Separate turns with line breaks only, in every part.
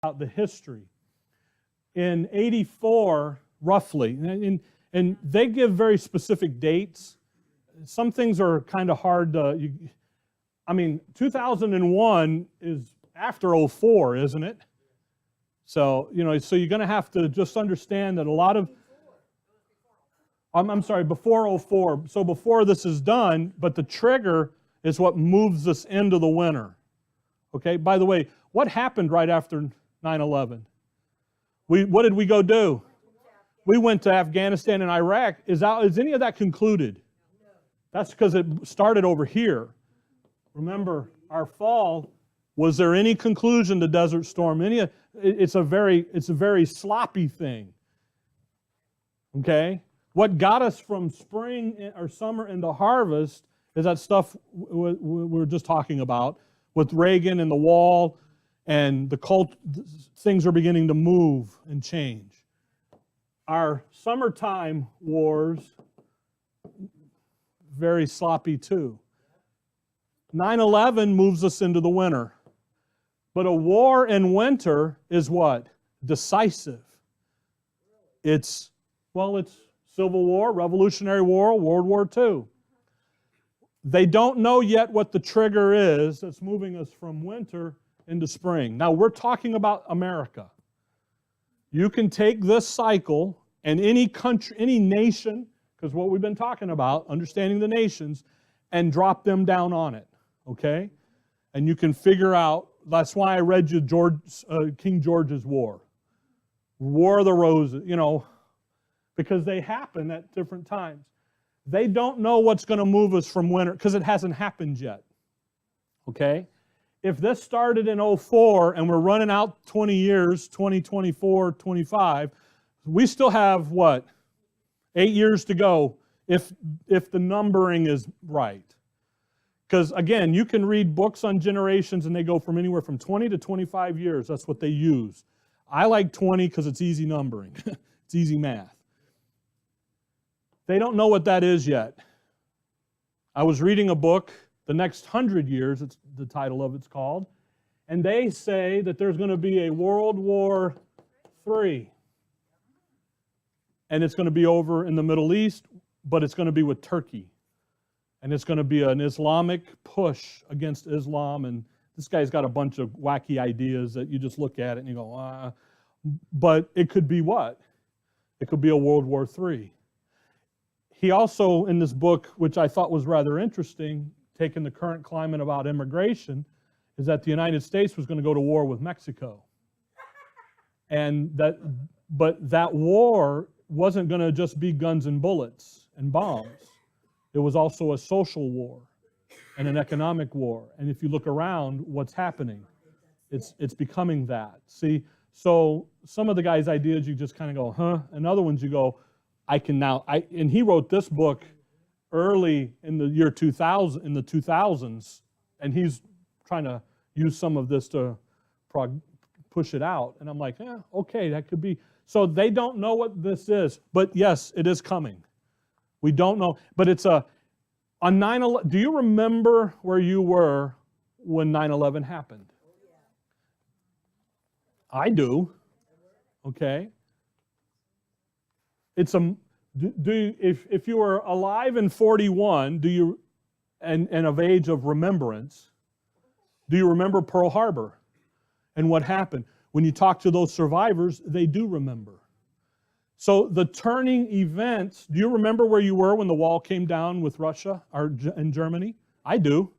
about the history. In 84, roughly, and they give very specific dates. Some things are kind of hard to, 2001 is after 04, isn't it? So, so you're going to have to just understand that a lot of, I'm sorry, before 04. So before this is done, but the trigger is what moves us into the winter. Okay, by the way, what happened right after 9/11? What did we go do? We went to Afghanistan and Iraq. Is any of that concluded? That's because it started over here. Remember, our fall, was there any conclusion to Desert Storm? It's a very sloppy thing. Okay? What got us from spring or summer into harvest is that stuff we were just talking about with Reagan and the wall, and things are beginning to move and change. Our summertime wars, very sloppy too. 9/11 moves us into the winter. But a war in winter is what? Decisive. It's Civil War, Revolutionary War, World War II. They don't know yet what the trigger is that's moving us from winter into spring. Now, we're talking about America. You can take this cycle and any country, any nation, because what we've been talking about, understanding the nations, and drop them down on it, okay? And you can figure out, that's why I read you King George's War. War of the Roses, because they happen at different times. They don't know what's going to move us from winter, because it hasn't happened yet, okay? If this started in 04 and we're running out 20 years, 2024, 25, we still have, 8 years to go if the numbering is right. Because, again, you can read books on generations and they go from anywhere from 20 to 25 years. That's what they use. I like 20 because it's easy numbering. It's easy math. They don't know what that is yet. I was reading a book, The Next 100 Years, it's the title of it's called, and they say that there's going to be a World War III. And it's going to be over in the Middle East, but it's going to be with Turkey. And it's going to be an Islamic push against Islam. And this guy's got a bunch of wacky ideas that you just look at it and you go, ah. But it could be what? It could be a World War III. He also, in this book, which I thought was rather interesting, taking the current climate about immigration, is that the United States was going to go to war with Mexico. But that war wasn't going to just be guns and bullets and bombs. It was also a social war and an economic war. And if you look around, what's happening? It's becoming that. See, so some of the guy's ideas you just kind of go, huh? And other ones you go, and he wrote this book early in the year 2000, in the 2000s, and he's trying to use some of this to push it out. And I'm like, yeah, okay, that could be. So they don't know what this is, but yes, it is coming. We don't know, but it's on 9/11. Do you remember where you were when 9/11 happened? I do. Okay. It's if you were alive in 41, and of age of remembrance, do you remember Pearl Harbor and what happened? When you talk to those survivors, they do remember. So the turning events, do you remember where you were when the wall came down with Russia and Germany? I do.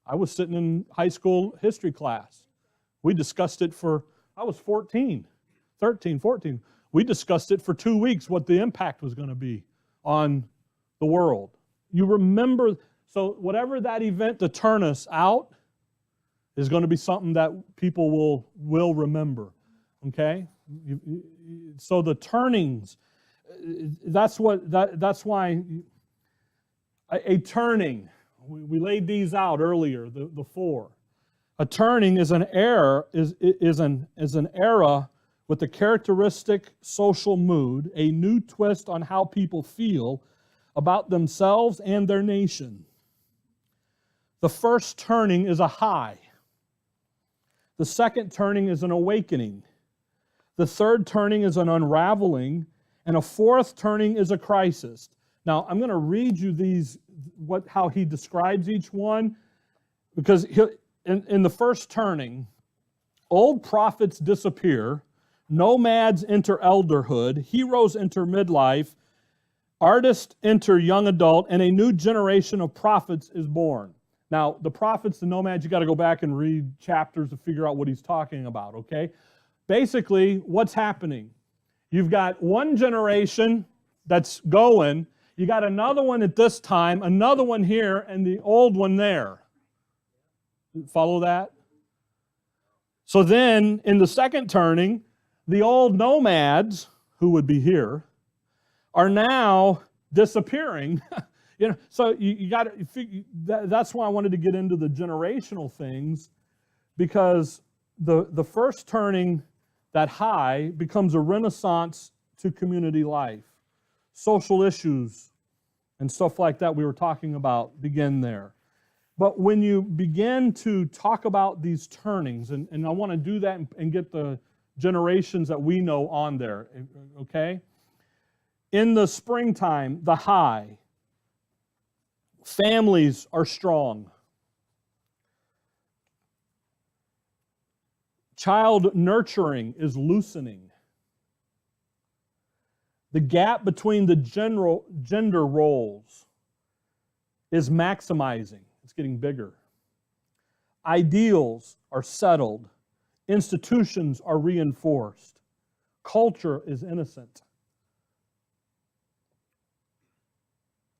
I was sitting in high school history class. We discussed it I was 13, 14. We discussed it for 2 weeks, what the impact was going to be on the world. You remember, so whatever that event to turn us out is going to be something that people will remember, okay? So the turnings, that's why a turning, we laid these out earlier, the four. A turning is an era, is an era with a characteristic social mood, a new twist on how people feel about themselves and their nation. The first turning is a high. The second turning is an awakening. The third turning is an unraveling. And a fourth turning is a crisis. Now, I'm going to read you these, how he describes each one, because in the first turning, old prophets disappear, nomads enter elderhood, heroes enter midlife, artists enter young adult, and a new generation of prophets is born. Now, the prophets, the nomads, you got to go back and read chapters to figure out what he's talking about, okay? Basically, what's happening? You've got one generation that's going, you got another one at this time, another one here, and the old one there. Follow that? So then, in the second turning, the old nomads, who would be here, are now disappearing. So you got to figure, that's why I wanted to get into the generational things, because the first turning, that high, becomes a renaissance to community life. Social issues and stuff like that we were talking about begin there. But when you begin to talk about these turnings, and I want to do that and get the generations that we know on there, okay? In the springtime, the high, families are strong. Child nurturing is loosening. The gap between the gender roles is maximizing. It's getting bigger. Ideals are settled. Institutions are reinforced. Culture is innocent.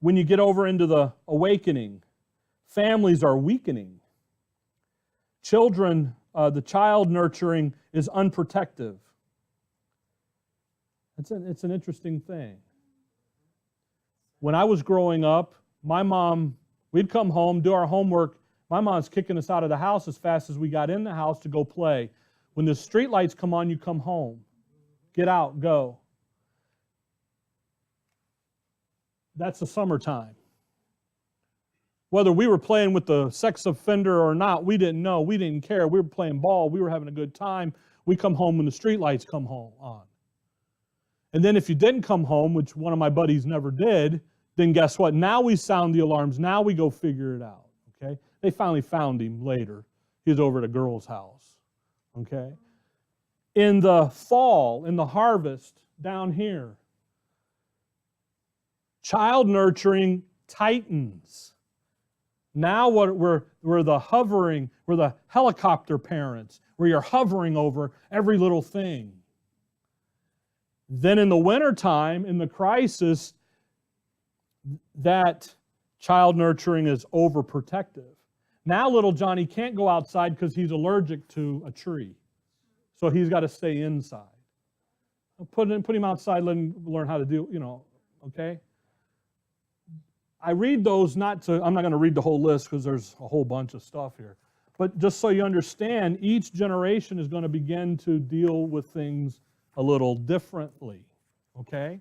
When you get over into the awakening, families are weakening. The child nurturing is unprotective. It's an interesting thing. When I was growing up, my mom, we'd come home, do our homework. My mom's kicking us out of the house as fast as we got in the house to go play. When the street lights come on, you come home. Get out, go. That's the summertime. Whether we were playing with the sex offender or not, we didn't know. We didn't care. We were playing ball. We were having a good time. We come home when the street lights come home on. And then if you didn't come home, which one of my buddies never did, then guess what? Now we sound the alarms. Now we go figure it out. Okay? They finally found him later. He was over at a girl's house. Okay? In the fall, in the harvest, down here, child nurturing tightens. Now we're the helicopter parents, where you're hovering over every little thing. Then in the wintertime, in the crisis, that child nurturing is overprotective. Now little Johnny can't go outside because he's allergic to a tree. So he's got to stay inside. Put him outside, let him learn how to do, okay? I read those I'm not going to read the whole list because there's a whole bunch of stuff here. But just so you understand, each generation is going to begin to deal with things a little differently, okay?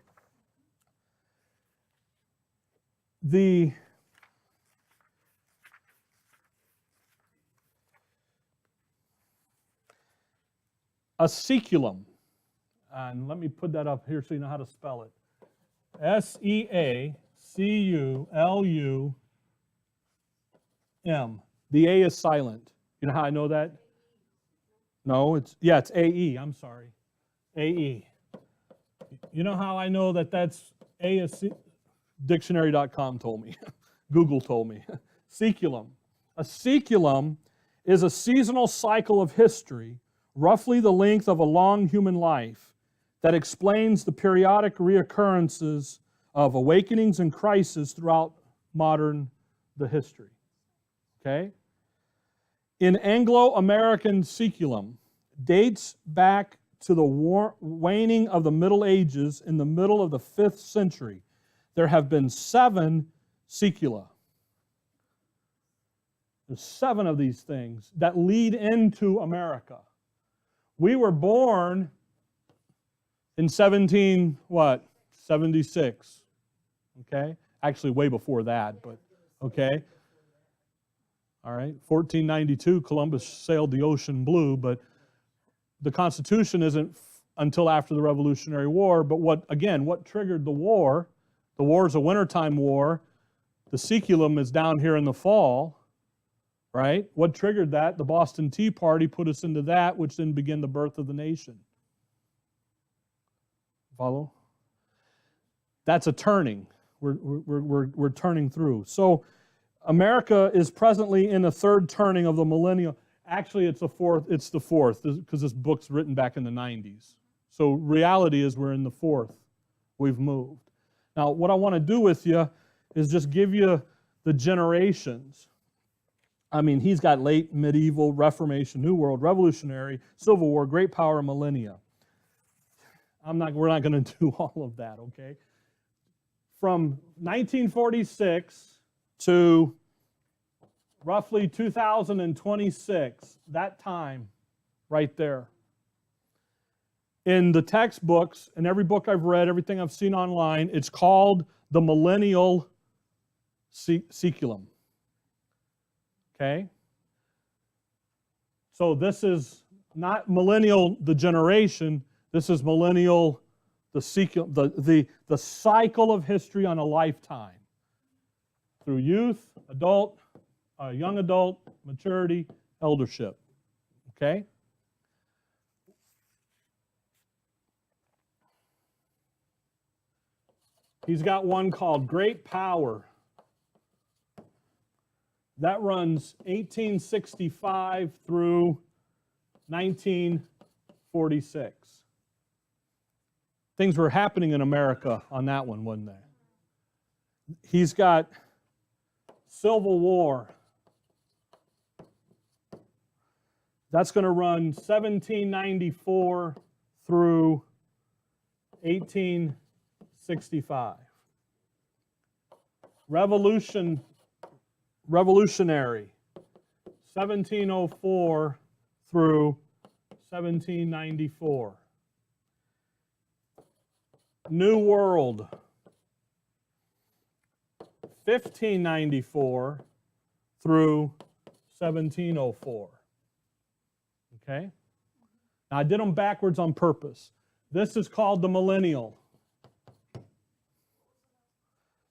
A seculum, and let me put that up here so you know how to spell it. S-E-A-C-U-L-U-M. The A is silent. You know how I know that? No, it's A-E, I'm sorry. A-E. You know how I know that that's A-E? Dictionary.com told me. Google told me. Seculum. A seculum is a seasonal cycle of history, roughly the length of a long human life, that explains the periodic reoccurrences of awakenings and crises throughout the history. Okay? In Anglo-American seculum, dates back to the waning of the Middle Ages in the middle of the 5th century. There have been 7 secula. There's 7 of these things that lead into America. We were born in 76. Okay? Actually, way before that, but okay. All right, 1492, Columbus sailed the ocean blue, but the Constitution isn't until after the Revolutionary War. But what triggered the war? The war is a wintertime war. The Seculum is down here in the fall, right? What triggered that? The Boston Tea Party put us into that, which then began the birth of the nation. Follow? That's a turning. We're turning through. So America is presently in a third turning of the millennial. Actually, it's the fourth, because this book's written back in the 90s. So reality is we're in the fourth. We've moved. Now, what I want to do with you is just give you the generations. I mean, he's got late medieval, Reformation, New World, Revolutionary, Civil War, Great Power, millennia. We're not going to do all of that, okay? From 1946 to roughly 2026, that time right there. In the textbooks, and every book I've read, everything I've seen online, it's called the millennial Seculum. Okay? So this is not millennial, the generation. This is millennial, the cycle of history on a lifetime. Through youth, adult, young adult, maturity, eldership. Okay? He's got one called Great Power. That runs 1865 through 1946. Things were happening in America on that one, wasn't they? He's got Civil War. That's going to run 1794 through 1865. Revolutionary, 1704 through 1794. New World, 1594 through 1704. Okay? Now I did them backwards on purpose. This is called the millennial.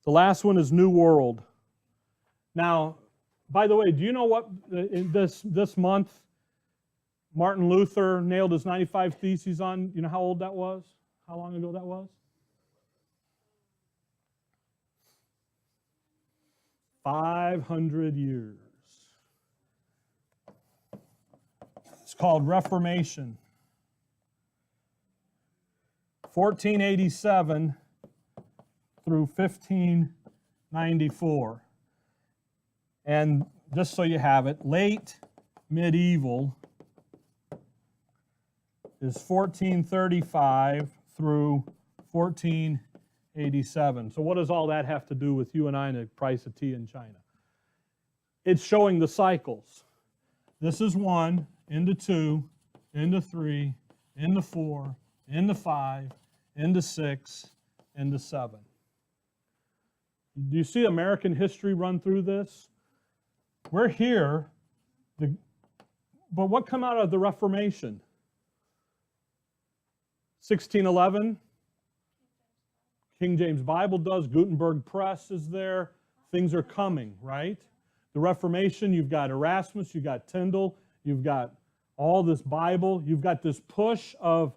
The last one is New World. Now, by the way, do you know what in this month Martin Luther nailed his 95 Theses on? You know how old that was? How long ago that was? 500 years. It's called Reformation. 1487 through 1594. And just so you have it, late medieval is 1435 through 1487. So what does all that have to do with you and I and the price of tea in China? It's showing the cycles. This is 1, into 2, into 3, into 4, into 5, into 6, into 7. Do you see American history run through this? We're here, but what come out of the Reformation? 1611, King James Bible does, Gutenberg Press is there, things are coming, right? The Reformation, you've got Erasmus, you've got Tyndale, you've got all this Bible, you've got this push of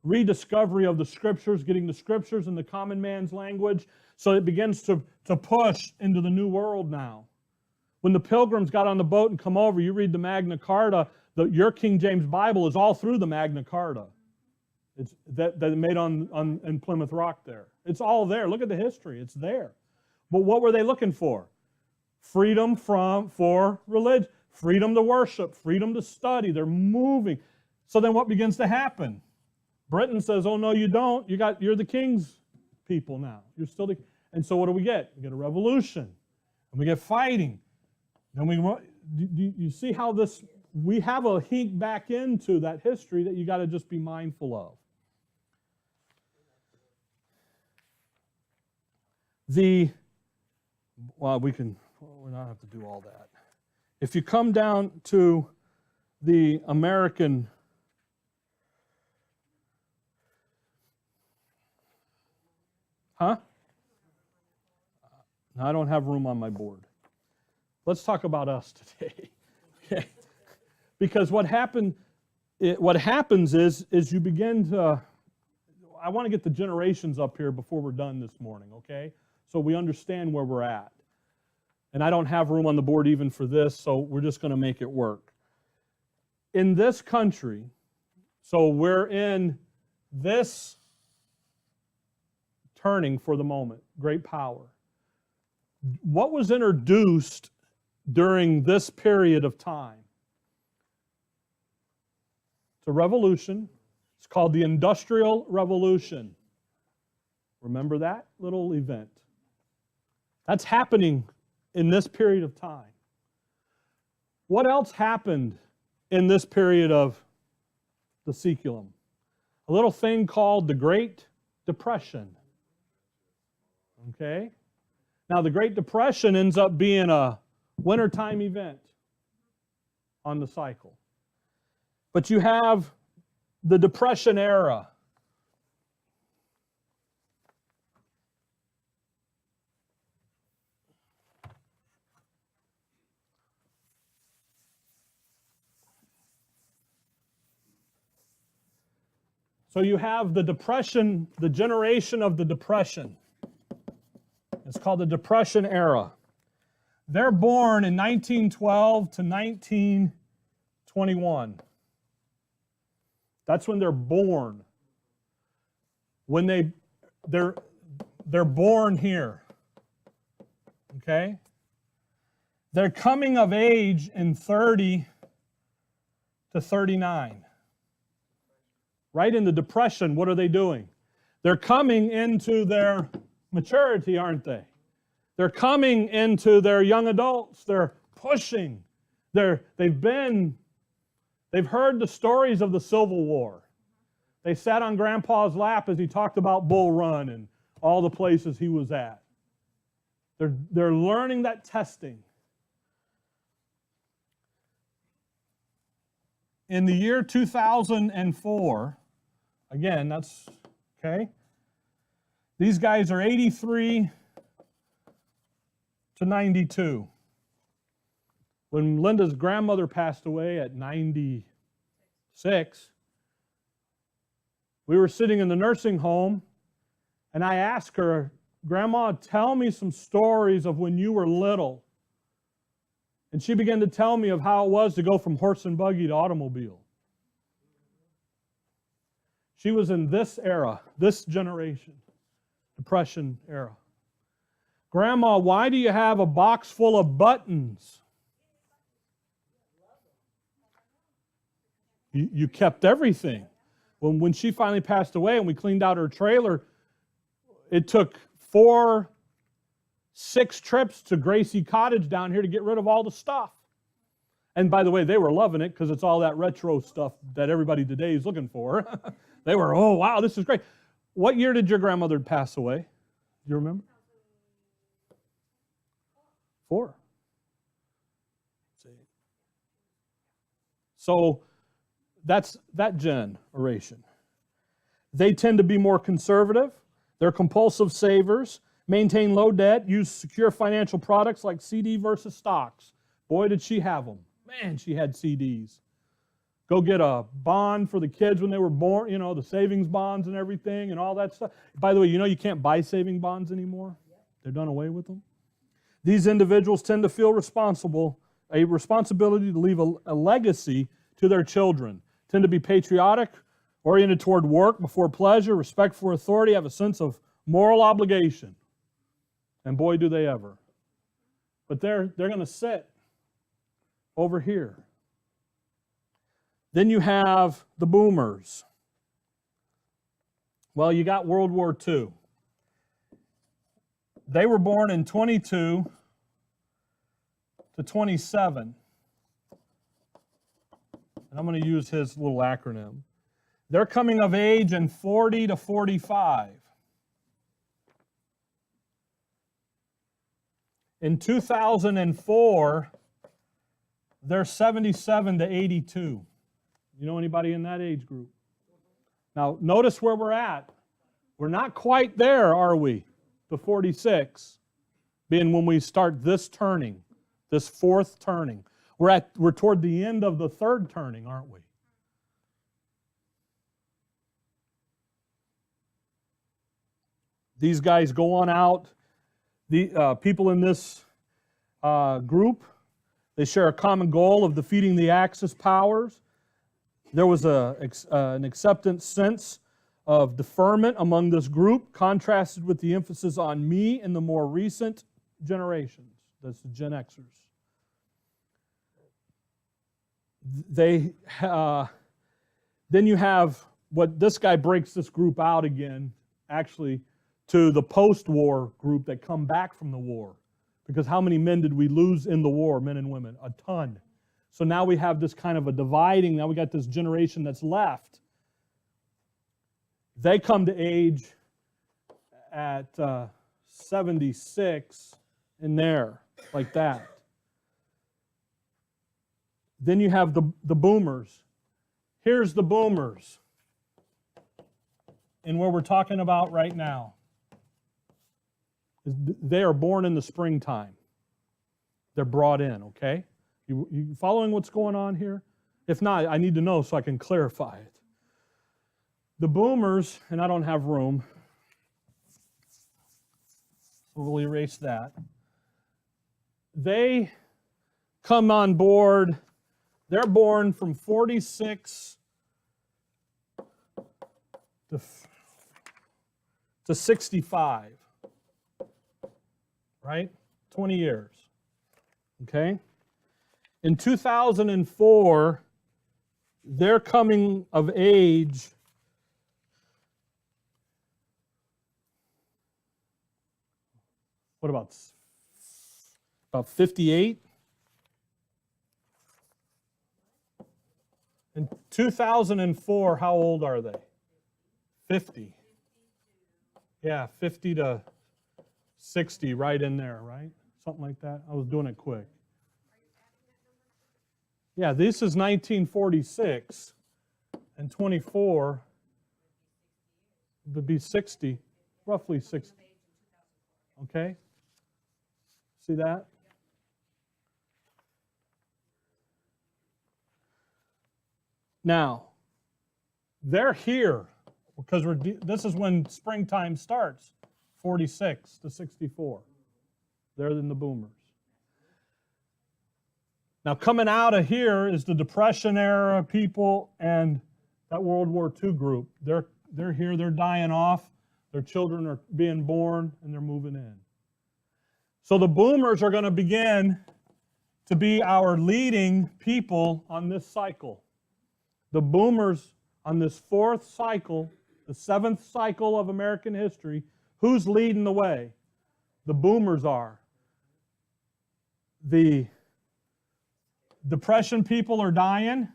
rediscovery of the Scriptures, getting the Scriptures in the common man's language, so it begins to push into the New World now. When the Pilgrims got on the boat and come over, you read the Magna Carta, your King James Bible is all through the Magna Carta. It's that made in Plymouth Rock there. It's all there. Look at the history. It's there. But what were they looking for? Freedom for religion, freedom to worship, freedom to study. They're moving. So then what begins to happen? Britain says, "Oh no, you don't. You're the king's people now. You're still the." And so what do we get? We get a revolution, and we get fighting. Then you see how this. We have a hink back into that history that you got to just be mindful of. We're don't have to do all that. If you come down to the American I don't have room on my board. Let's talk about us today. Okay? Because what happens is you begin to, I want to get the generations up here before we're done this morning, okay? So we understand where we're at. And I don't have room on the board even for this, so we're just going to make it work. In this country, so we're in this turning for the moment, great power. What was introduced during this period of time? It's a revolution. It's called the Industrial Revolution. Remember that little event? That's happening in this period of time. What else happened in this period of the Seculum? A little thing called the Great Depression. Okay? Now, the Great Depression ends up being a wintertime event on the cycle. But you have the Depression era. So you have the Depression, the generation of the Depression. It's called the Depression era. They're born in 1912 to 1921. That's when they're born. When they're born here. Okay? They're coming of age in 30 to 39. Right in the Depression, what are they doing? They're coming into their maturity, aren't they? They're coming into their young adults. They're pushing. They've heard the stories of the Civil War. They sat on Grandpa's lap as he talked about Bull Run and all the places he was at. They're learning that testing. In the year 2004, again, that's okay. These guys are 83 to 92. When Linda's grandmother passed away at 96, we were sitting in the nursing home, and I asked her, Grandma, tell me some stories of when you were little. And she began to tell me of how it was to go from horse and buggy to automobile. She was in this era, this generation, Depression era. Grandma, why do you have a box full of buttons? You kept everything. When she finally passed away and we cleaned out her trailer, it took 6 trips to Gracie Cottage down here to get rid of all the stuff. And by the way, they were loving it because it's all that retro stuff that everybody today is looking for. They were, oh, wow, this is great. What year did your grandmother pass away? Do you remember? 4. So that's that generation. They tend to be more conservative. They're compulsive savers, maintain low debt, use secure financial products like CD versus stocks. Boy, did she have them. Man, she had CDs. Go get a bond for the kids when they were born, the savings bonds and everything and all that stuff. By the way, you can't buy saving bonds anymore? They're done away with them. These individuals tend to feel a responsibility to leave a legacy to their children, tend to be patriotic, oriented toward work before pleasure, respect for authority, have a sense of moral obligation. And boy, do they ever. But they're going to sit over here. Then you have the boomers. Well, you got World War II. They were born in 22 to 27. And I'm going to use his little acronym. They're coming of age in 40 to 45. In 2004, they're 77 to 82. You know anybody in that age group? Now, notice where we're at. We're not quite there, are we? The 46, being when we start this turning, this fourth turning. We're toward the end of the third turning, aren't we? These guys go on out. The people in this group, they share a common goal of defeating the Axis powers. There was an acceptance sense of deferment among this group, contrasted with the emphasis on me in the more recent generations. That's the Gen Xers. Then you have what this guy breaks this group out again, actually, to the post-war group that come back from the war. Because how many men did we lose in the war, men and women? A ton. So now we have this kind of a dividing. Now we got this generation that's left. They come to age at 76 in there, like that. Then you have the boomers. Here's the boomers. And where we're talking about right now. They are born in the springtime. They're brought in, okay? You following what's going on here? If not, I need to know so I can clarify it. The boomers, and I don't have room, so we'll erase that. They come on board. They're born from 46 to 65. Right? 20 years. Okay? In 2004, they're coming of age what about 58? In 2004, how old are they? 50. Yeah, 50 to 60, right in there, right? Something like that. I was doing it quick. Yeah, this is 1946, and 24 would be 60, roughly 60. Okay? See that? Now, they're here because this is when springtime starts, 46 to 64. They're in the boomers. Now, coming out of here is the Depression era people and that World War II group. They're here, they're dying off, their children are being born, and they're moving in. So the boomers are going to begin to be our leading people on this cycle. The boomers on this fourth cycle, the seventh cycle of American history, who's leading the way? The boomers are. The Depression people are dying.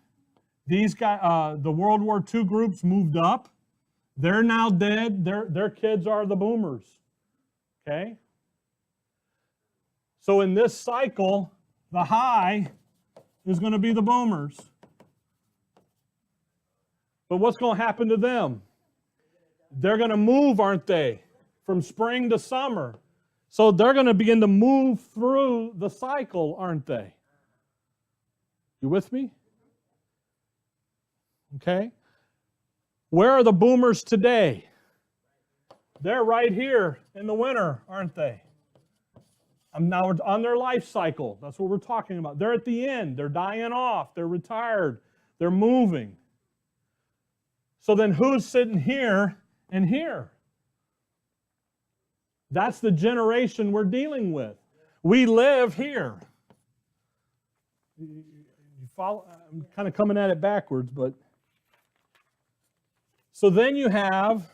These guys, the World War II groups moved up. They're now dead. Their kids are the boomers. Okay? So in this cycle, the high is going to be the boomers. But what's going to happen to them? They're going to move, aren't they? From spring to summer. So they're going to begin to move through the cycle, aren't they? You with me? Okay. Where are the boomers today? They're right here in the winter, aren't they? Now on their life cycle. That's what we're talking about. They're at the end. They're dying off. They're retired. They're moving. So then who's sitting here and here? That's the generation we're dealing with. We live here. You follow? I'm kind of coming at it backwards, but so then you have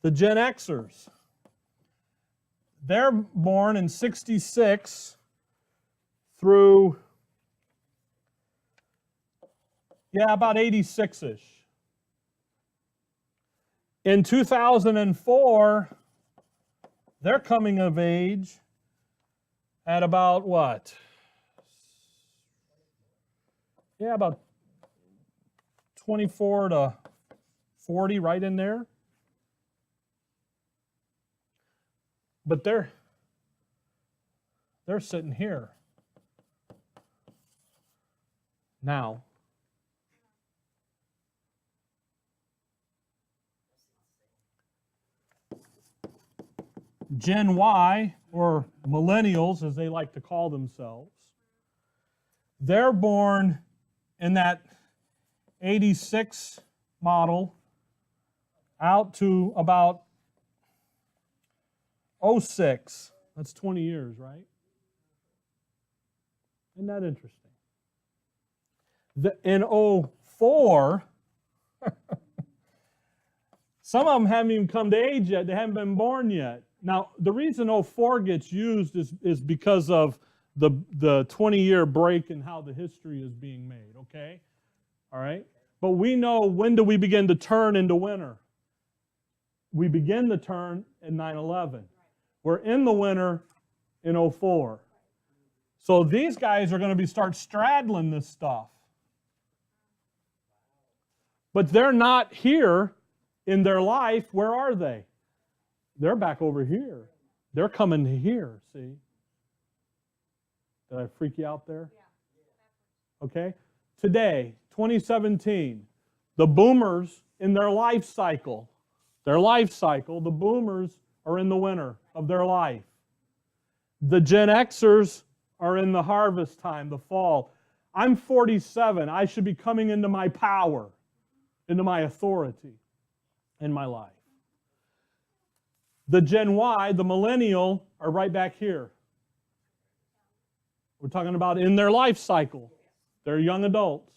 the Gen Xers. They're born in 66 through, about 86-ish. In 2004, they're coming of age at about what? Yeah, about 24 to 40, right in there. But they're sitting here now. Gen Y, or millennials as they like to call themselves, they're born in that 86 model out to about 06. That's 20 years, right? Isn't that interesting? In 04, some of them haven't even come to age yet. They haven't been born yet. Now, the reason 04 gets used is because of the 20-year break in how the history is being made, okay? All right? But we know, when do we begin to turn into winter? We begin to turn in 9/11. We're in the winter in 04. So these guys are going to start straddling this stuff. But they're not here in their life. Where are they? They're back over here. They're coming to here, see? Did I freak you out there? Okay? Today, 2017, the boomers in their life cycle, the boomers are in the winter of their life. The Gen Xers are in the harvest time, the fall. I'm 47. I should be coming into my power, into my authority in my life. The Gen Y, the millennial, are right back here. We're talking about in their life cycle. They're young adults.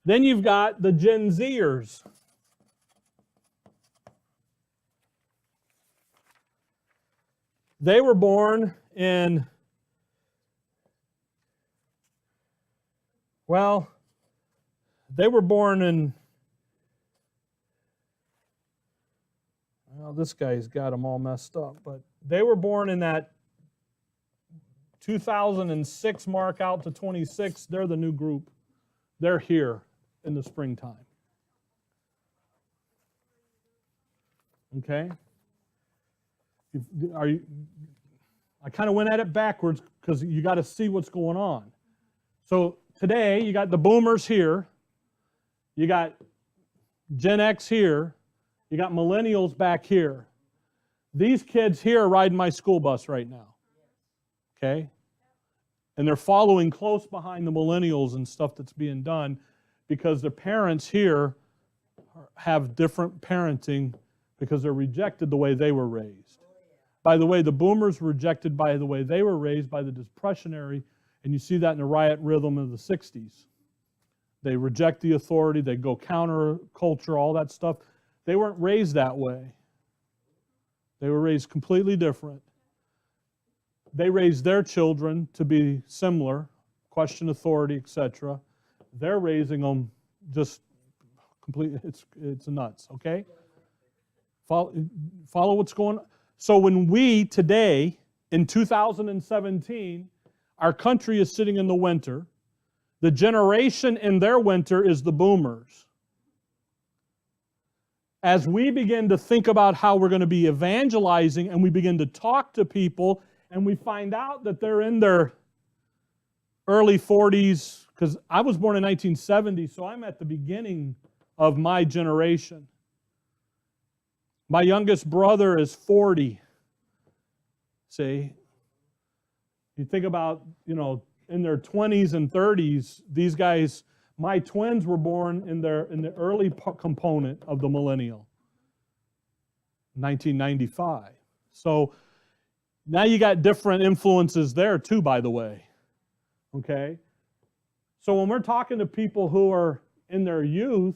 Then you've got the Gen Zers. They were born in, this guy's got them all messed up, but they were born in that 2006 mark out to 26. They're the new group. They're here in the springtime. Okay? I kind of went at it backwards because you got to see what's going on. So today, you got the boomers here. You got Gen X here. You got millennials back here. These kids here are riding my school bus right now. Okay? And they're following close behind the millennials and stuff that's being done because the parents here have different parenting because they're rejected the way they were raised. By the way, the boomers were rejected by the way they were raised by the Depressionary, and you see that in the riot rhythm of the 60s. They reject the authority, they go counter-culture, all that stuff. They weren't raised that way. They were raised completely different. They raised their children to be similar, question authority, etc. They're raising them just completely, it's nuts, okay? Follow what's going on. So when we today, in 2017, our country is sitting in the winter, the generation in their winter is the boomers. As we begin to think about how we're going to be evangelizing and we begin to talk to people and we find out that they're in their early 40s, because I was born in 1970, so I'm at the beginning of my generation. My youngest brother is 40. See? You think about, in their 20s and 30s, these guys, my twins were born in the early component of the millennial, 1995. So now you got different influences there too, by the way. Okay? So when we're talking to people who are in their youth,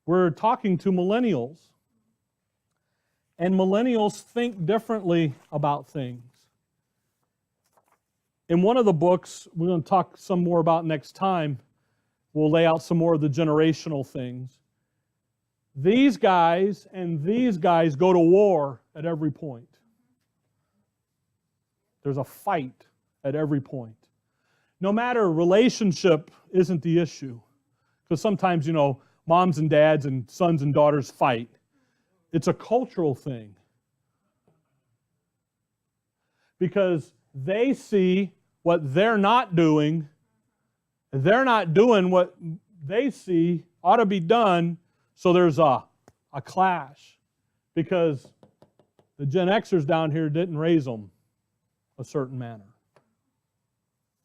we're talking to millennials. And millennials think differently about things. In one of the books, we're going to talk some more about next time, we'll lay out some more of the generational things. These guys and these guys go to war at every point. There's a fight at every point. No matter relationship isn't the issue. Because sometimes, moms and dads and sons and daughters fight. It's a cultural thing. Because they see what they're not doing. They're not doing what they see ought to be done. So there's a clash. Because the Gen Xers down here didn't raise them a certain manner.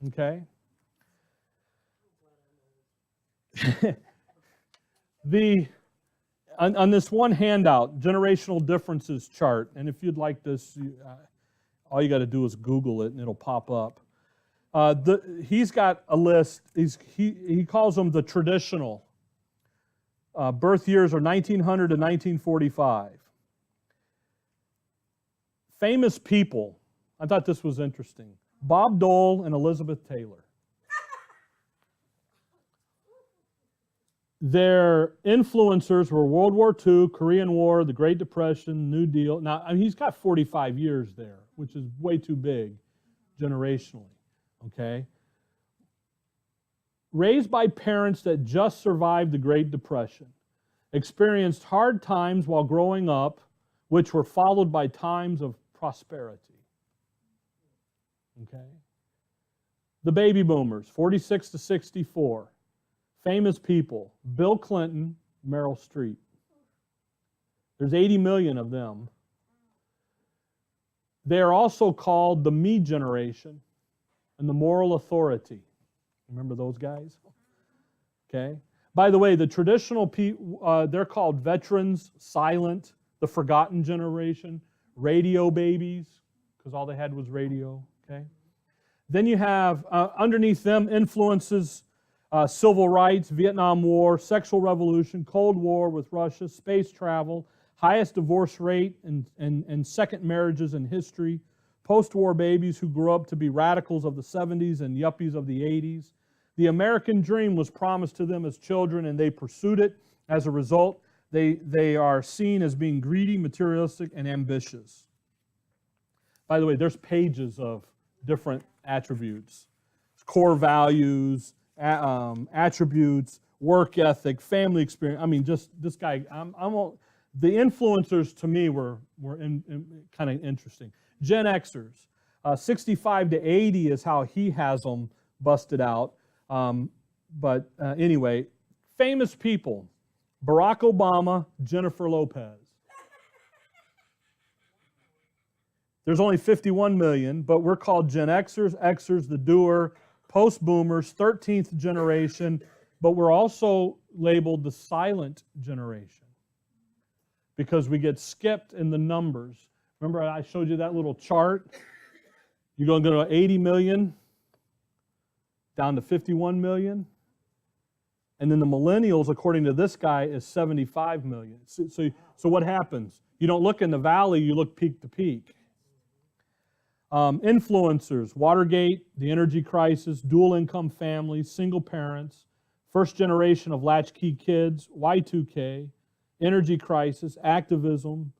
Okay? On this one handout, generational differences chart, and if you'd like this, all you got to do is Google it and it'll pop up. He's got a list. He calls them the traditional. Birth years are 1900 to 1945. Famous people. I thought this was interesting. Bob Dole and Elizabeth Taylor. Their influencers were World War II, Korean War, the Great Depression, New Deal. Now, he's got 45 years there, which is way too big generationally, okay? Raised by parents that just survived the Great Depression, experienced hard times while growing up, which were followed by times of prosperity. Okay? The baby boomers, 46 to 64. Famous people, Bill Clinton, Meryl Streep. There's 80 million of them. They are also called the me generation and the moral authority. Remember those guys? Okay. By the way, the traditional people, they're called veterans, silent, the forgotten generation, radio babies, because all they had was radio. Okay. Then you have, underneath them, influences, civil rights, Vietnam War, sexual revolution, Cold War with Russia, space travel, highest divorce rate and second marriages in history, post-war babies who grew up to be radicals of the 70s and yuppies of the 80s. The American dream was promised to them as children and they pursued it. As a result, they are seen as being greedy, materialistic, and ambitious. By the way, there's pages of different attributes. Core values, attributes, work ethic, family experience. I mean, just this guy, the influencers to me were kind of interesting. Gen Xers, 65 to 80 is how he has them busted out. Anyway, famous people, Barack Obama, Jennifer Lopez. There's only 51 million, but we're called Gen Xers, the doer, post-boomers, 13th generation, but we're also labeled the silent generation because we get skipped in the numbers. Remember I showed you that little chart? You're going to go to 80 million, down to 51 million. And then the millennials, according to this guy, is 75 million. So what happens? You don't look in the valley, you look peak to peak. Influencers, Watergate, the energy crisis, dual income families, single parents, first generation of latchkey kids, Y2K, energy crisis, activism,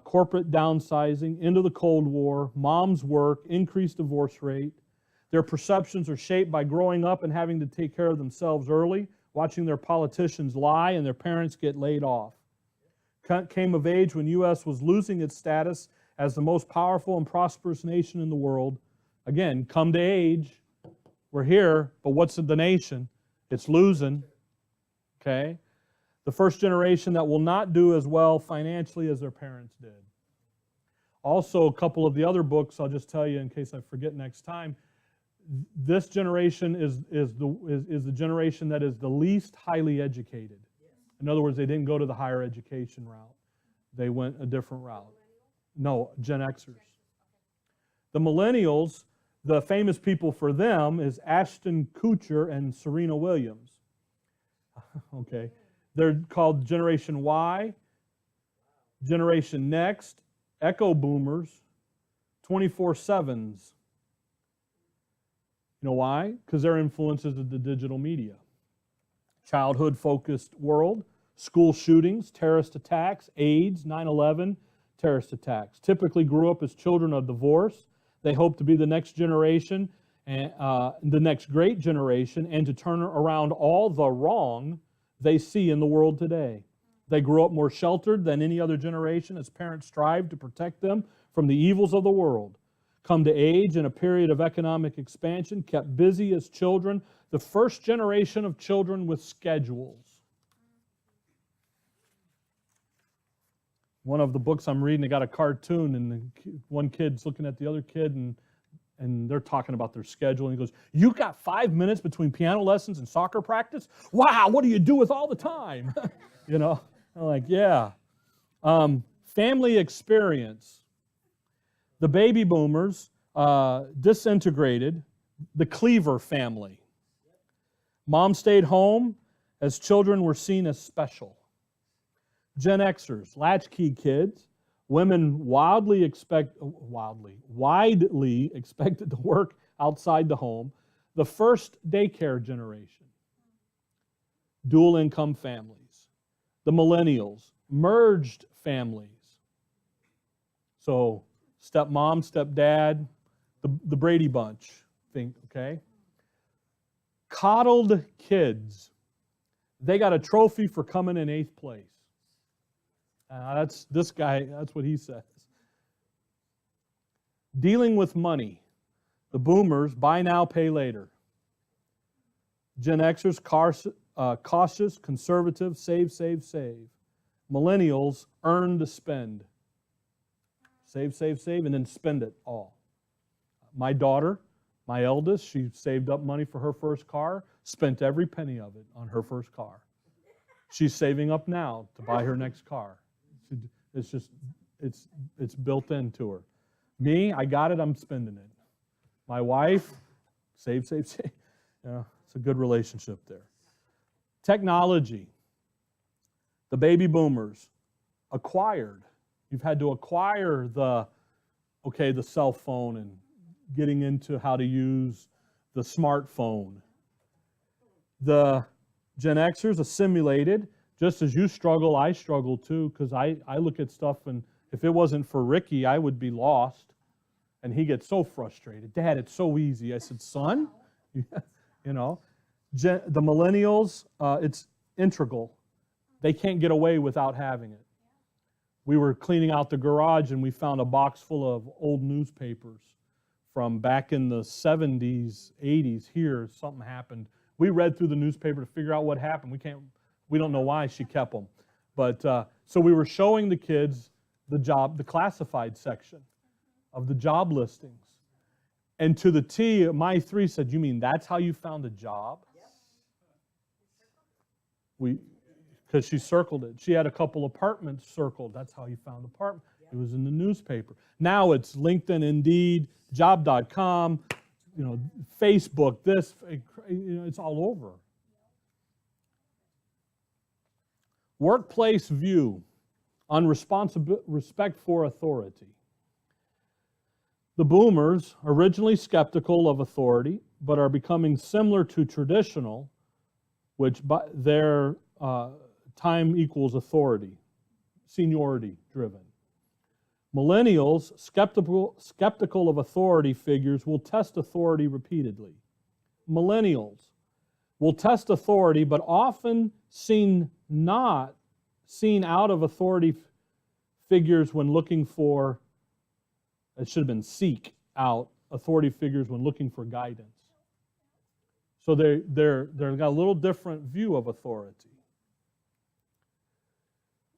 corporate downsizing, into the Cold War, mom's work, increased divorce rate. Their perceptions are shaped by growing up and having to take care of themselves early, watching their politicians lie and their parents get laid off. Came of age when U.S. was losing its status as the most powerful and prosperous nation in the world. Again, come to age. We're here, but what's the nation? It's losing. Okay? The first generation that will not do as well financially as their parents did. Also, a couple of the other books, I'll just tell you in case I forget next time. This generation is the generation that is the least highly educated. In other words, they didn't go to the higher education route. They went a different route. No, Gen Xers. The millennials, the famous people for them is Ashton Kutcher and Serena Williams. Okay. They're called Generation Y, Generation Next, Echo Boomers, 24/7s. You know why? Because their influence is the digital media. Childhood-focused world, School shootings, terrorist attacks, AIDS, 9/11, terrorist attacks. Typically grew up as children of divorce. They hope to be the next generation, and the next great generation, and to turn around all the wrong they see in the world today. They grew up more sheltered than any other generation as parents strive to protect them from the evils of the world. Come to age in a period of economic expansion, kept busy as children, the first generation of children with schedules. One of the books I'm reading, they got a cartoon, and one kid's looking at the other kid, and they're talking about their schedule, and he goes, "You got 5 minutes between piano lessons and soccer practice? Wow, what do you do with all the time?" You know, I'm like, yeah. Family experience. The baby boomers disintegrated, the Cleaver family. Mom stayed home as children were seen as special. Gen Xers, latchkey kids, women widely expected to work outside the home. The first daycare generation. Dual income families. The millennials, merged families. So stepmom, stepdad, the Brady Bunch, okay? Coddled kids. They got a trophy for coming in 8th place. That's what he says. Dealing with money. The boomers, buy now, pay later. Gen Xers, cautious, conservative, save, save, save. Millennials, earn to spend. Save, save, save, and then spend it all. My daughter, my eldest, she saved up money for her first car, spent every penny of it on her first car. She's saving up now to buy her next car. It's built into her. Me, I got it, I'm spending it. My wife, save, save, save. It's a good relationship there. Technology. The baby boomers acquired. You've had to acquire the cell phone and getting into how to use the smartphone. The Gen Xers assimilated. Just as you struggle, I struggle too, because I look at stuff, and if it wasn't for Ricky, I would be lost. And he gets so frustrated. Dad, it's so easy. I said, son, the millennials, it's integral. They can't get away without having it. We were cleaning out the garage, and we found a box full of old newspapers from back in the 70s, 80s. Here, something happened. We read through the newspaper to figure out what happened. We don't know why she kept them. But so we were showing the kids the classified section of the job listings. And to the T, my 3 said, "You mean that's how you found a job?" Because she circled it. She had a couple apartments circled. That's how you found an apartment. It was in the newspaper. Now it's LinkedIn, Indeed, Job.com, Facebook, it's all over. Workplace view on respect for authority. The boomers, originally skeptical of authority, but are becoming similar to traditional, which by their time equals authority, seniority driven. Millennials, skeptical of authority figures, will test authority repeatedly. Millennials will test authority, but often not seen out of authority figures when looking for, it should have been seek out authority figures when looking for guidance. So they've got a little different view of authority.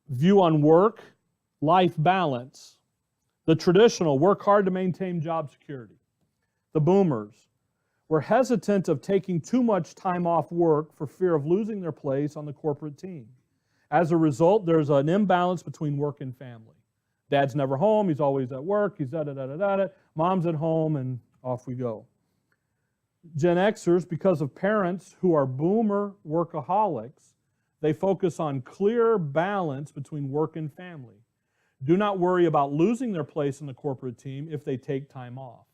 View on work-life balance. The traditional, work hard to maintain job security. The boomers were hesitant of taking too much time off work for fear of losing their place on the corporate team. As a result, there's an imbalance between work and family. Dad's never home, he's always at work, he's da-da-da-da-da. Mom's at home, and off we go. Gen Xers, because of parents who are boomer workaholics, they focus on clear balance between work and family. Do not worry about losing their place in the corporate team if they take time off.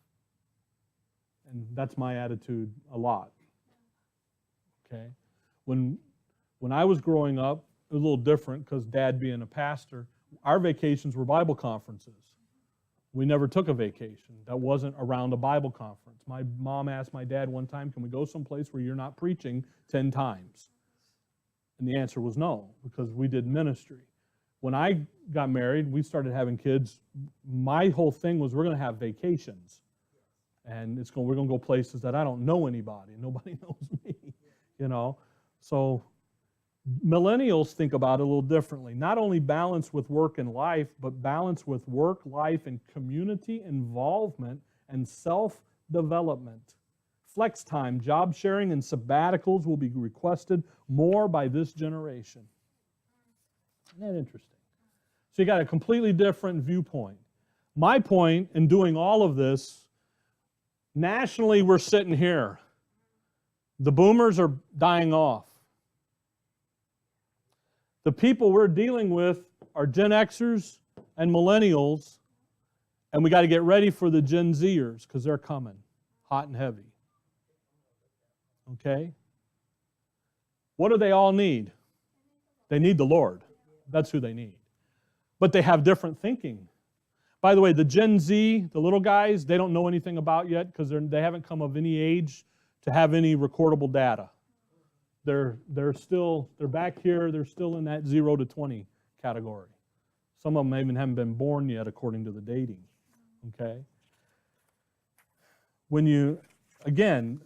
And that's my attitude a lot. Okay? When I was growing up, was a little different because Dad being a pastor. Our vacations were Bible conferences. We never took a vacation that wasn't around a Bible conference. My mom asked my dad one time, can we go someplace where you're not preaching 10 times? And the answer was no, because we did ministry. When I got married, we started having kids. My whole thing was we're going to have vacations. And we're going to go places that I don't know anybody. Nobody knows me, you know. So millennials think about it a little differently. Not only balance with work and life, but balance with work, life, and community involvement and self-development. Flex time, job sharing, and sabbaticals will be requested more by this generation. Isn't that interesting? So you got a completely different viewpoint. My point in doing all of this, nationally we're sitting here. The boomers are dying off. The people we're dealing with are Gen Xers and millennials, and we got to get ready for the Gen Zers because they're coming hot and heavy. Okay? What do they all need? They need the Lord. That's who they need. But they have different thinking. By the way, the Gen Z, the little guys, they don't know anything about yet because they haven't come of any age to have any recordable data. They're back here, they're still in that 0 to 20 category. Some of them even haven't been born yet according to the dating. Okay? Again,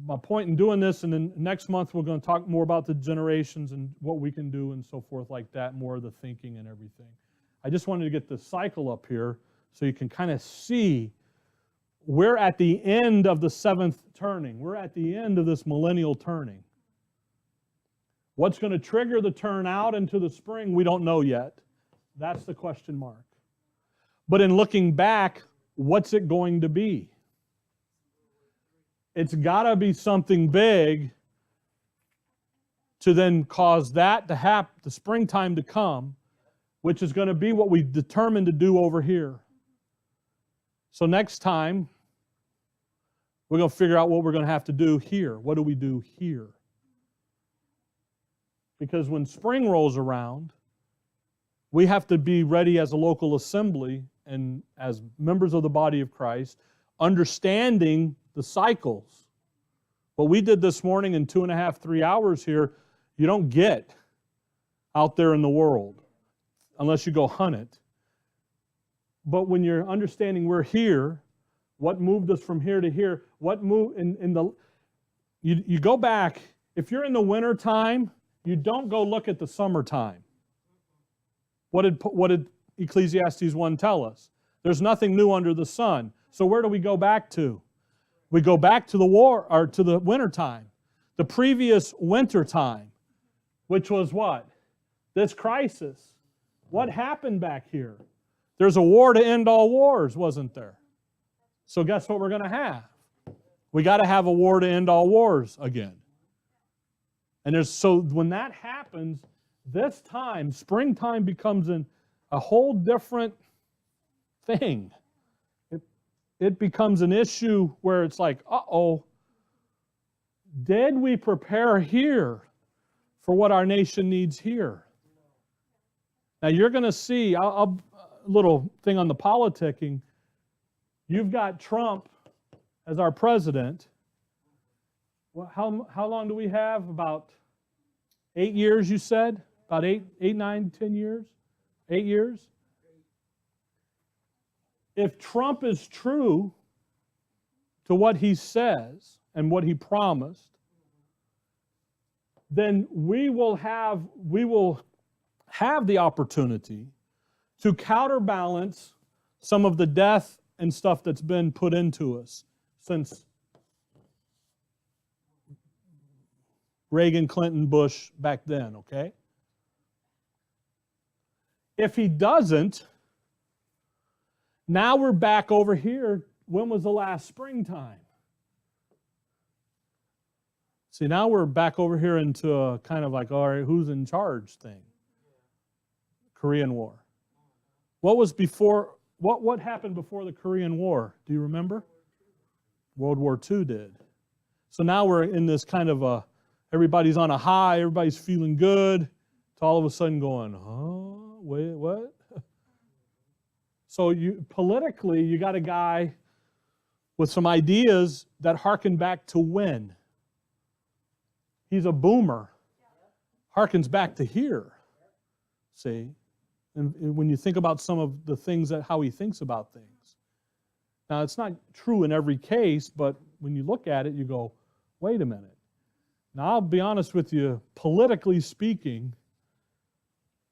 my point in doing this, and then next month we're going to talk more about the generations and what we can do and so forth like that, more of the thinking and everything. I just wanted to get the cycle up here so you can kind of see we're at the end of the 7th turning. We're at the end of this millennial turning. What's going to trigger the turn out into the spring, we don't know yet. That's the question mark. But in looking back, what's it going to be? It's got to be something big to then cause that to happen, the springtime to come, which is going to be what we determined to do over here. So next time, we're going to figure out what we're going to have to do here. What do we do here? Because when spring rolls around, we have to be ready as a local assembly and as members of the body of Christ, understanding the cycles. What we did this morning in 2.5, 3 hours here, you don't get out there in the world unless you go hunt it. But when you're understanding we're here, what moved us from here to here, what moved you go back, if you're in the winter time, you don't go look at the summertime. What did Ecclesiastes 1 tell us? There's nothing new under the sun. So where do we go back to? We go back to the winter time. The previous winter time, which was what? This crisis. What happened back here? There's a war to end all wars, wasn't there? So guess what we're going to have? We got to have a war to end all wars again. And so when that happens, this time, springtime becomes a whole different thing. It becomes an issue where it's like, uh-oh, did we prepare here for what our nation needs here? Now you're going to see, a little thing on the politicking, you've got Trump as our president. Well, how long do we have? About 8 years, you said? About 8, 9, 10 years? 8 years? If Trump is true to what he says and what he promised, then we will have the opportunity to counterbalance some of the death and stuff that's been put into us since Reagan, Clinton, Bush back then, okay? If he doesn't, now we're back over here. When was the last springtime? See, now we're back over here into a kind of like, all right, who's in charge thing. Korean War. What happened before the Korean War? Do you remember? World War II did. So now we're in this kind of everybody's on a high, everybody's feeling good. to all of a sudden going, wait, what? So politically, you got a guy with some ideas that harken back to when. He's a boomer. Harkens back to here. See? And when you think about some of the things how he thinks about things. Now, it's not true in every case, but when you look at it, you go, wait a minute. Now, I'll be honest with you, politically speaking,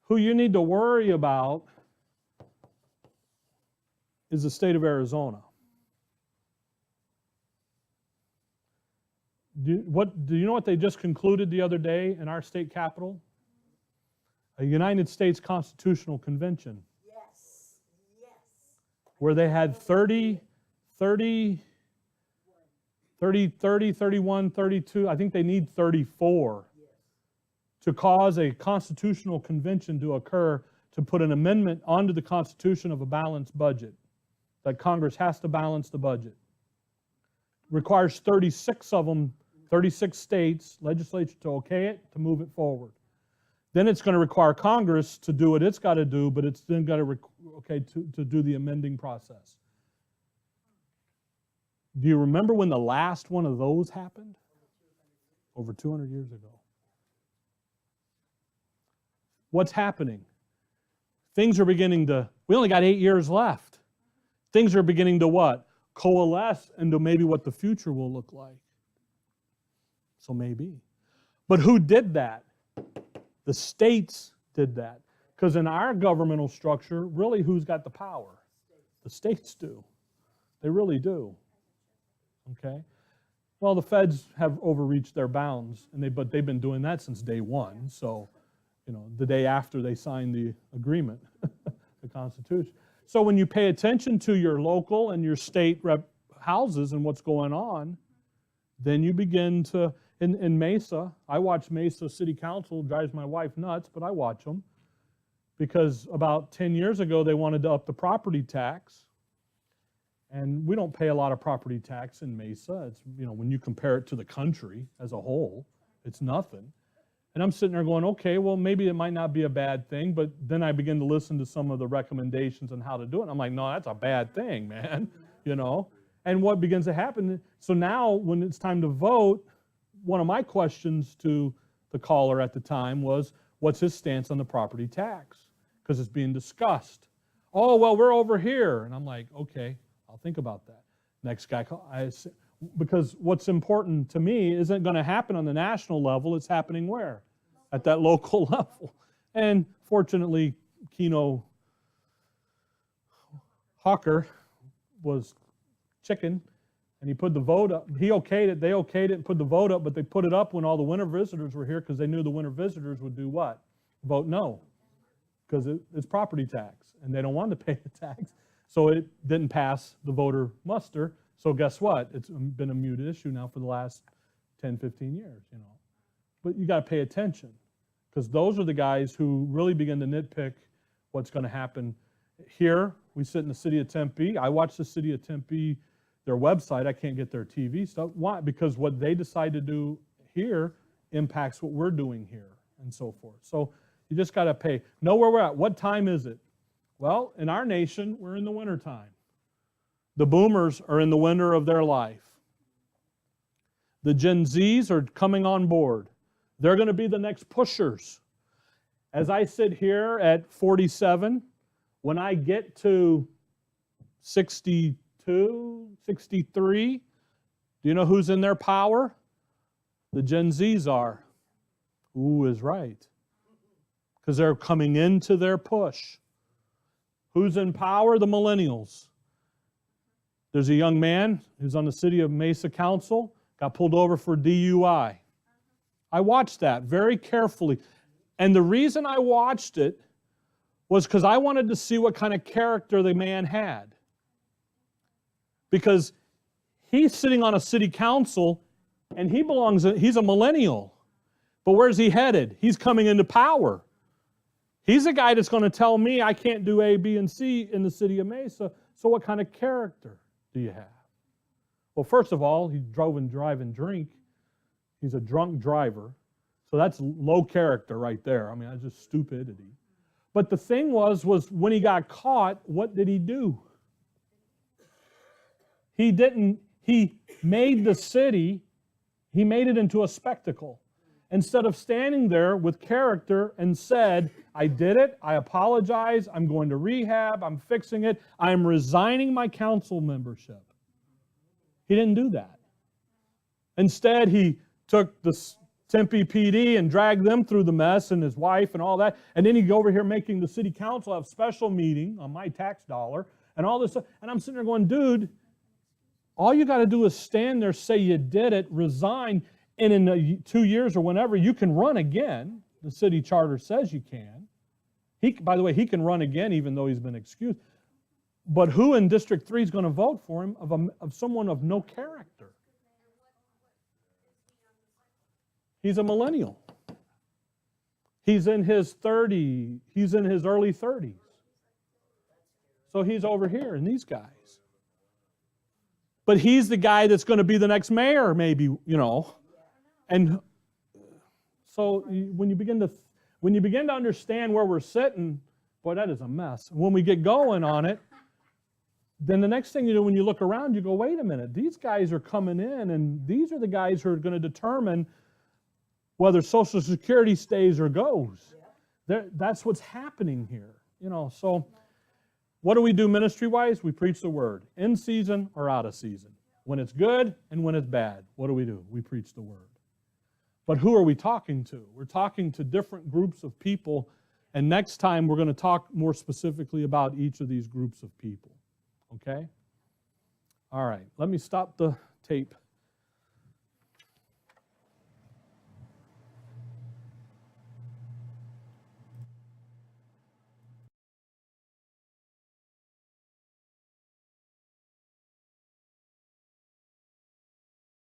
who you need to worry about is the state of Arizona. Do you know what they just concluded the other day in our state capitol? A United States Constitutional Convention.
Yes. Yes.
Where they had 30, 31, 32, I think they need 34 to cause a constitutional convention to occur to put an amendment onto the Constitution of a balanced budget. That Congress has to balance the budget. Requires 36 of them, 36 states, legislature to okay it, to move it forward. Then it's going to require Congress to do what it's got to do, but it's then got to do the amending process. Do you remember when the last one of those happened? Over 200 years ago. What's happening? Things are beginning to, we only got 8 years left. Things are beginning to what? Coalesce into maybe what the future will look like. So maybe. But who did that? The states did that. Because in our governmental structure, really who's got the power? The states do. They really do. Okay? Well, the feds have overreached their bounds, but they've been doing that since day one. So, the day after they signed the agreement, the Constitution. So when you pay attention to your local and your state houses and what's going on, then you begin to, in Mesa, I watch Mesa City Council, drives my wife nuts, but I watch them, because about 10 years ago they wanted to up the property tax, and we don't pay a lot of property tax in Mesa. It's, when you compare it to the country as a whole, it's nothing. And I'm sitting there going, okay, well, maybe it might not be a bad thing, but then I begin to listen to some of the recommendations on how to do it. And I'm like, no, that's a bad thing, man, And what begins to happen, so now when it's time to vote, one of my questions to the caller at the time was, what's his stance on the property tax? Because it's being discussed. Oh, well, we're over here. And I'm like, okay, I'll think about that. Next guy, because what's important to me isn't going to happen on the national level. It's happening where? At that local level. And fortunately, Keno Hawker was chicken, and he put the vote up. He okayed it. They okayed it and put the vote up, but they put it up when all the winter visitors were here because they knew the winter visitors would do what? Vote no, because it's property tax, and they don't want to pay the tax. So it didn't pass the voter muster. So guess what? It's been a mute issue now for the last 10, 15 years, But you got to pay attention, because those are the guys who really begin to nitpick what's going to happen. Here, we sit in the city of Tempe. I watch the city of Tempe, their website. I can't get their TV stuff. Why? Because what they decide to do here impacts what we're doing here and so forth. So you just got to know where we're at. What time is it? Well, in our nation, we're in the winter time. The boomers are in the winter of their life. The Gen Zs are coming on board. They're going to be the next pushers. As I sit here at 47, when I get to 62, 63, do you know who's in their power? The Gen Zs are. Ooh is right. Because they're coming into their push. Who's in power? The millennials. There's a young man who's on the City of Mesa Council, got pulled over for DUI. I watched that very carefully. And the reason I watched it was because I wanted to see what kind of character the man had. Because he's sitting on a city council and he's a millennial. But where's he headed? He's coming into power. He's a guy that's going to tell me I can't do A, B, and C in the city of Mesa. So what kind of character do you have? Well, first of all, he drove and drive and drink. He's a drunk driver. So that's low character right there. I mean, that's just stupidity. But the thing was when he got caught, what did he do? He made the city, he made it into a spectacle. Instead of standing there with character and said, I did it, I apologize, I'm going to rehab, I'm fixing it, I'm resigning my council membership. He didn't do that. Instead, he took the Tempe PD and dragged them through the mess, and his wife and all that, and then he'd go over here making the city council have a special meeting on my tax dollar and all this stuff. And I'm sitting there going, dude, all you got to do is stand there, say you did it, resign, and in 2 years or whenever, you can run again. The city charter says you can. By the way, he can run again even though he's been excused. But who in District 3 is going to vote for him of someone of no character? He's a millennial. He's in his early 30s. So he's over here in these guys. But he's the guy that's going to be the next mayor, maybe, you know. And so when you begin to understand where we're sitting, boy, that is a mess. When we get going on it, then the next thing you do when you look around, you go, wait a minute, these guys are coming in, and these are the guys who are going to determine whether Social Security stays or goes. That's what's happening here. You know, so what do we do ministry-wise? We preach the word, in season or out of season. When it's good and when it's bad, what do? We preach the word. But who are we talking to? We're talking to different groups of people, and next time we're going to talk more specifically about each of these groups of people. Okay? All right, let me stop the tape.